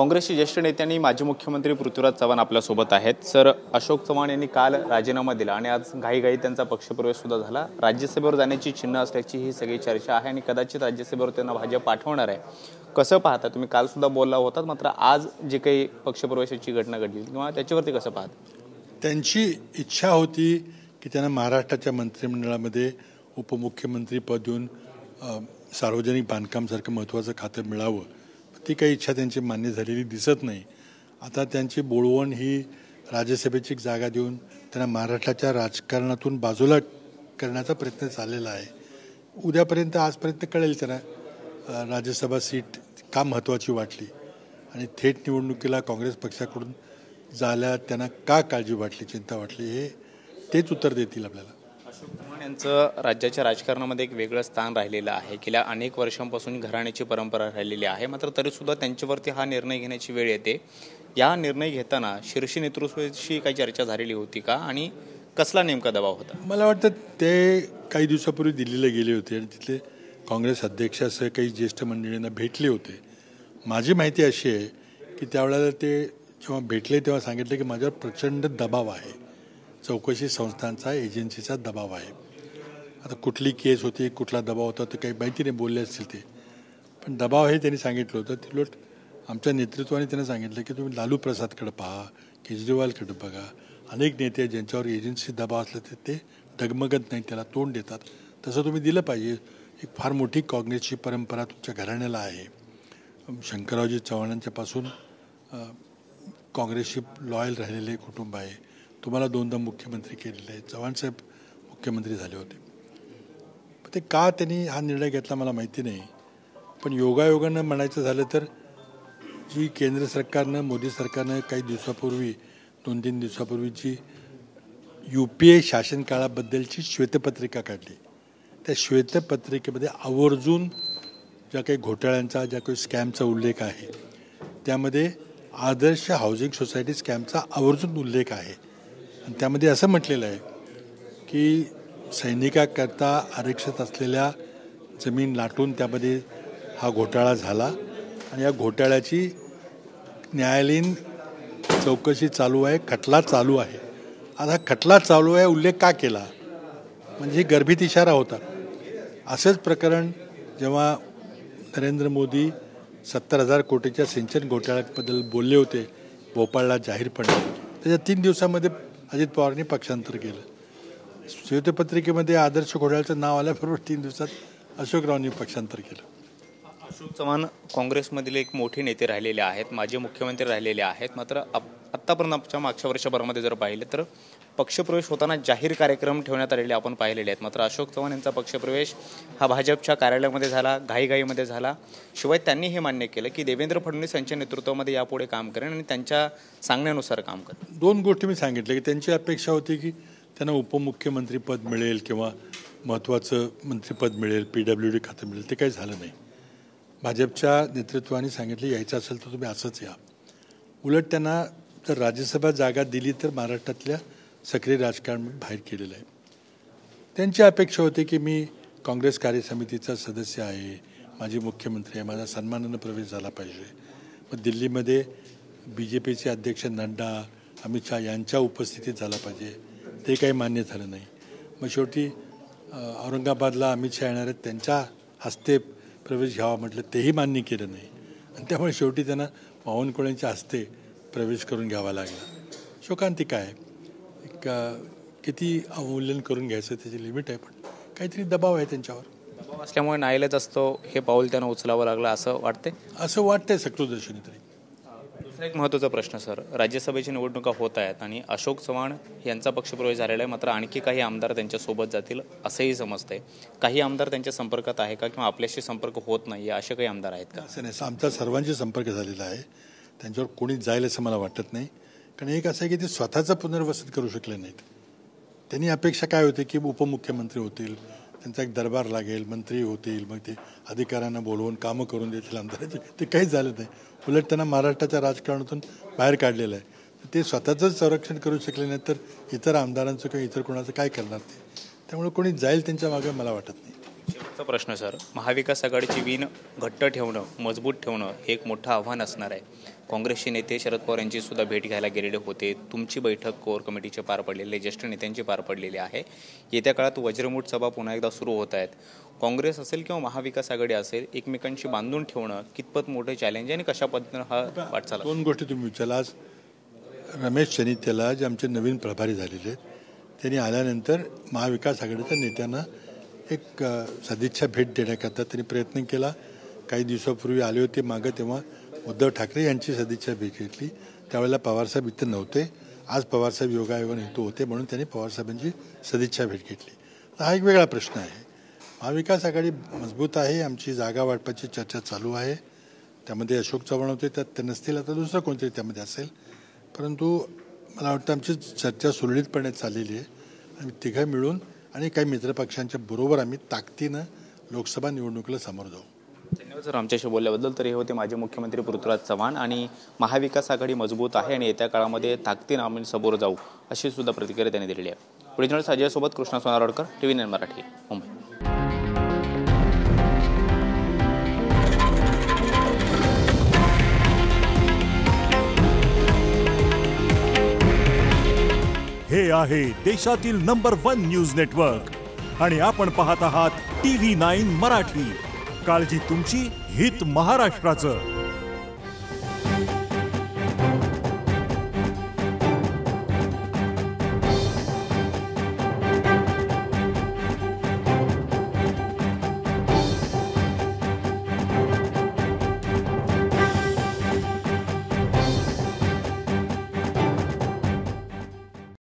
काँग्रेसचे ज्येष्ठ नेते आणि माजी मुख्यमंत्री पृथ्वीराज चव्हाण आपल्यासोबत आहेत। सर, अशोक चव्हाण यांनी काल राजीनामा दिला आणि आज घाईघाई त्यांचा पक्षप्रवेश सुद्धा झाला। राज्यसभेवर जाण्याची चिन्ह असल्याची ही सगळी चर्चा आहे आणि कदाचित राज्यसभेवर त्यांना भाजप पाठवणार आहे। कसं पाहता तुम्ही? काल सुद्धा बोलला होतात, मात्र आज जे काही पक्षप्रवेशाची घटना घडली किंवा त्याच्यावरती कसं पाहता? त्यांची इच्छा होती की त्यांना महाराष्ट्राच्या मंत्रिमंडळामध्ये उपमुख्यमंत्री पद देऊन सार्वजनिक बांधकामसारखं महत्त्वाचं खातं मिळावं। ती काही इच्छा त्यांची मान्य झालेली दिसत नाही। आता त्यांची बोळवण ही राज्यसभेची जागा देऊन त्यांना महाराष्ट्राच्या राजकारणातून बाजूला करण्याचा प्रयत्न चाललेला आहे। उद्यापर्यंत आजपर्यंत कळेल त्यांना राज्यसभा सीट का महत्त्वाची वाटली आणि थेट निवडणुकीला काँग्रेस पक्षाकडून जायला त्यांना का काळजी वाटली, चिंता वाटली, हे तेच उत्तर देतील आपल्याला। अशोक चव्हाण यांचं राज्याच्या राजकारणामध्ये एक वेगळं स्थान राहिलेलं आहे। गेल्या अनेक वर्षांपासून घराण्याची परंपरा राहिलेली आहे, मात्र तरीसुद्धा त्यांच्यावरती हा निर्णय घेण्याची वेळ येते। या निर्णय घेताना शीर्ष नेतृत्वाशी काही चर्चा झालेली होती का आणि कसला नेमका दबाव होता? मला वाटतं ते काही दिवसापूर्वी दिल्लीला गेले होते आणि तिथले काँग्रेस अध्यक्षासह काही ज्येष्ठ मंडळींना भेटले होते। माझी माहिती अशी आहे की त्यावेळेला ते जेव्हा भेटले तेव्हा सांगितले की माझ्यावर प्रचंड दबाव आहे, चौकशी संस्थांचा, एजन्सीचा दबाव आहे। आता कुठली केस होती, कुठला दबाव होता ते काही माहिती नाही, बोलले असतील ते, पण दबाव हे त्यांनी सांगितलं होतं। तिलोट आमच्या नेतृत्वाने त्यांना सांगितलं की तुम्ही लालू प्रसादकडे पहा, केजरीवालकडे बघा, अनेक नेते ज्यांच्यावर एजन्सी दबाव असले तर ते डगमगत नाही, त्याला तोंड देतात, तसं तुम्ही दिलं पाहिजे। एक फार मोठी काँग्रेसची परंपरा तुमच्या घराण्याला आहे। शंकररावजी चव्हाणांच्यापासून काँग्रेसशी लॉयल राहिलेले कुटुंब आहे। तुम्हाला दोनदा मुख्यमंत्री केलेले आहे, चव्हाणसाहेब मुख्यमंत्री झाले होते। ते का त्यांनी हा निर्णय घेतला मला माहिती नाही, पण योगायोगानं म्हणायचं झालं तर जी केंद्र सरकारनं, मोदी सरकारनं काही दिवसापूर्वी, 2-3 दिवसापूर्वी जी UPA शासन काळाबद्दलची श्वेतपत्रिका काढली, त्या श्वेतपत्रिकेमध्ये आवर्जून ज्या काही घोटाळ्यांचा, ज्या काही स्कॅमचा उल्लेख आहे, त्यामध्ये आदर्श हाऊसिंग सोसायटी स्कॅमचा आवर्जून उल्लेख आहे। आणि त्यामध्ये असं म्हटलेलं आहे की सैनिकाकरता आरक्षित असलेल्या जमीन लाटून त्यामध्ये हा घोटाळा झाला आणि या घोटाळ्याची न्यायालयीन चौकशी चालू आहे, खटला चालू आहे। आता खटला चालू आहे उल्लेख का केला, म्हणजे गर्भित इशारा होता। असंच प्रकरण जेव्हा नरेंद्र मोदी 70,000 कोटीच्या सिंचन घोटाळ्याबद्दल बोलले होते भोपाळला जाहीरपणे, त्याच्या 3 दिवसामध्ये अजित पवारांनी पक्षांतर केलं। श्वेतपत्रिकेमध्ये आदर्श घोटाळ्याचं नाव आल्याबरोबर 3 दिवसात अशोकरावांनी पक्षांतर केलं। अशोक चव्हाण काँग्रेसमधील एक मोठे नेते राहिलेले आहेत, माजी मुख्यमंत्री राहिलेले आहेत, मात्र आत्तापर्यंत मागच्या वर्षभरामध्ये जर पाहिलं तर पक्षप्रवेश होताना जाहीर कार्यक्रम ठेवण्यात आलेले आपण पाहिलेले आहेत। मात्र अशोक चव्हाण यांचा पक्षप्रवेश हा भाजपच्या कार्यालयामध्ये झाला, घाईघाईमध्ये झाला। शिवाय त्यांनी हे मान्य केलं की देवेंद्र फडणवीस यांच्या नेतृत्वामध्ये यापुढे काम करेन आणि त्यांच्या सांगण्यानुसार काम करेन। 2 गोष्टी मी सांगितल्या की त्यांची अपेक्षा होती की त्यांना उपमुख्यमंत्री पद मिळेल किंवा महत्त्वाचं मंत्रिपद मिळेल, PWD खातं मिळेल, ते काही झालं नाही। भाजपच्या नेतृत्वाने सांगितलं यायचं असेल तर तुम्ही असंच या। उलट त्यांना जर राज्यसभा जागा दिली तर महाराष्ट्रातल्या सक्रिय राजकारण बाहेर केलेलं आहे। त्यांची अपेक्षा होती की मी काँग्रेस कार्यसमितीचा सदस्य आहे, माझी मुख्यमंत्री आहे, माझा सन्मानानं प्रवेश झाला पाहिजे। मग दिल्लीमध्ये BJPचे अध्यक्ष नड्डा, अमित शहा यांच्या उपस्थितीत झाला पाहिजे, ते काही मान्य झालं नाही। मग शेवटी औरंगाबादला अमित शहा येणार आहेत, त्यांच्या हस्ते प्रवेश घ्यावा म्हटलं, तेही मान्य केलं नाही आणि त्यामुळे शेवटी त्यांना बावनकुळेंच्या हस्ते प्रवेश करून घ्यावा लागला। शोकांतिका आहे, किती अवमूल्यन करून घ्यायचं त्याची लिमिट आहे, पण काहीतरी दबाव आहे त्यांच्यावर। दबाव असल्यामुळे नाईलाज असतो हे पाऊल त्यांना उचलावं लागलं असं वाटतंय? असं वाटतंय सकृदर्शनी तरी। दुसरा एक महत्त्वाचा प्रश्न सर, राज्यसभेची निवडणुका होत आहेत आणि अशोक चव्हाण यांचा पक्षप्रवेश झालेला आहे, मात्र आणखी काही आमदार त्यांच्यासोबत जातील असंही समजतंय। काही आमदार त्यांच्या संपर्कात आहे का किंवा आपल्याशी संपर्क होत नाही असे काही आमदार आहेत का? असं नाही, आमचा सर्वांशी संपर्क झालेला आहे, त्यांच्यावर कोणी जाईल असं मला वाटत नाही। कारण एक असं आहे की ते स्वतःचं पुनर्वसन करू शकले नाहीत। त्यांनी अपेक्षा काय होते की उपमुख्यमंत्री होतील, त्यांचा एक दरबार लागेल, मंत्री होतील, मग ते अधिकाऱ्यांना बोलवून कामं करून देतील आमदारांची, ते काहीच झालं नाही। उलट त्यांना महाराष्ट्राच्या राजकारणातून बाहेर काढलेलं आहे। ते स्वतःचंच संरक्षण करू शकले नाही तर इतर आमदारांचं किंवा इतर कोणाचं काय करणार ते? त्यामुळे कोणी जाईल त्यांच्या मागे मला वाटत नाही। शेवटचा प्रश्न सर, महाविकास आघाडीची विण घट्ट ठेवणं, मजबूत ठेवणं हे एक मोठं आव्हान असणार आहे. काँग्रेसचे नेते शरद पवार यांची सुद्धा भेट घ्यायला गेलेले होते. तुमची बैठक कोर कमिटीचे पार पडलेले, ज्येष्ठ नेत्यांची पार पडलेली आहे. येत्या काळात वज्रमूठ सभा पुन्हा एकदा सुरू होत आहेत. काँग्रेस असेल किंवा महाविकास आघाडी असेल, एकमेकांशी बांधून ठेवणं कितपत मोठं चॅलेंज आहे आणि कशा पद्धतीनं हा वाटचाल? दोन गोष्टी तुम्ही विचारला. आज रमेश चनित्याला जे आमचे नवीन प्रभारी झालेले आहेत त्यांनी आल्यानंतर महाविकास आघाडीच्या नेत्यांना एक सदिच्छा भेट देण्याकरता त्यांनी प्रयत्न केला. काही दिवसापूर्वी आले होते मागं, तेव्हा उद्धव ठाकरे यांची सदिच्छा भेट घेतली. त्यावेळेला पवारसाहेब इथं नव्हते. आज पवारसाहेब योगायोगाने इथं होते म्हणून त्यांनी पवारसाहेबांची सदिच्छा भेट घेतली. हा एक वेगळा प्रश्न आहे. महाविकास आघाडी मजबूत आहे. आमची जागा वाटपाची चर्चा चालू आहे. त्यामध्ये अशोक चव्हाण होते, त्यात ते नसतील, आता दुसरं कोणतरी त्यामध्ये असेल. परंतु मला वाटतं आमची चर्चा सुरळीतपणे चाललेली आहे. आम्ही तिघं मिळून आणि काही मित्रपक्षांच्या बरोबर आम्ही ताकदीनं लोकसभा निवडणुकीला समोर जाऊ. धन्यवाद सर आमच्याशी बोलल्याबद्दल. तर हे होते माजी मुख्यमंत्री पृथ्वीराज चव्हाण. आणि महाविकास आघाडी मजबूत आहे आणि येत्या काळामध्ये ताकदीनं आम्ही समोर जाऊ अशी सुद्धा प्रतिक्रिया त्यांनी दिलेली आहे. पुढे जण अजयसोबत कृष्णा सोनारडकर, TV9 मराठी, मुंबई. हे आहे देशातील नंबर 1 न्यूज नेटवर्क आणि आपण पाहत आहात TV9 मराठी. काळजी तुमची, हित महाराष्ट्राचं.